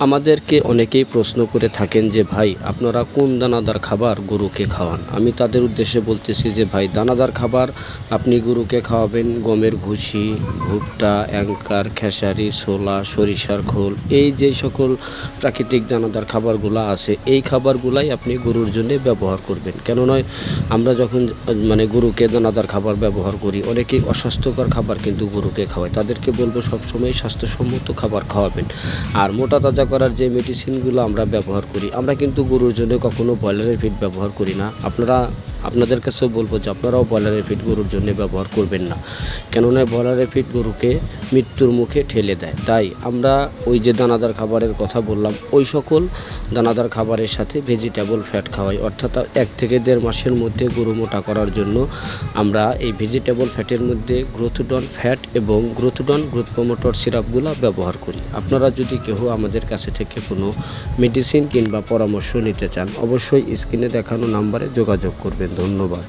আমাদেরকে অনেকেই প্রশ্ন করে থাকেন যে ভাই আপনারা কোন দানাদার খাবার গরুকে খাওয়ান। আমি তাদের উদ্দেশ্যে বলতেছি যে ভাই দানাদার খাবার আপনি গরুকে খাওয়াবেন গমের ভুসি, ভুট্টা, অ্যাঙ্কার, খেসারি, ছোলা, সরিষার খোল, এই যে সকল প্রাকৃতিক দানাদার খাবারগুলো আছে এই খাবারগুলাই আপনি গরুর জন্য ব্যবহার করবেন। কেন নয়, আমরা যখন গরুকে দানাদার খাবার ব্যবহার করি অনেকেই অস্বাস্থ্যকর খাবার কিন্তু গরুকে খাওয়ায়। তাদেরকে বলবো সবসময় স্বাস্থ্যসম্মত খাবার খাওয়াবেন। আর মোটা তাজা করার যে মেডিসিনগুলো আমরা ব্যবহার করি, আমরা কিন্তু গরুর জন্য কখনো ব্রয়লারের ফিড ব্যবহার করি না। আপনাদের কাছেও বলবো যে আপনারাও ব্রয়লারের ফিড গরুর জন্য ব্যবহার করবেন না, কেননা ব্রয়লারের ফিড গরুকে মৃত্যুর মুখে ঠেলে দেয়। তাই আমরা ওই যে দানাদার খাবারের কথা বললাম ওই সকল দানাদার খাবারের সাথে ভেজিটেবল ফ্যাট খাওয়াই, অর্থাৎ 1 থেকে 1.5 মাসের মধ্যে গরু মোটা করার জন্য আমরা এই ভেজিটেবল ফ্যাটের মধ্যে গ্রোথডন ফ্যাট এবং গ্রোথডন গ্রোথ প্রমোটর সিরাপগুলো ব্যবহার করি। আপনারা যদি কেউ আমাদের কাছে থেকে কোনো মেডিসিন কিংবা পরামর্শ নিতে চান অবশ্যই স্ক্রিনে দেখানো নাম্বারে যোগাযোগ করবেন। ধন্যবাদ।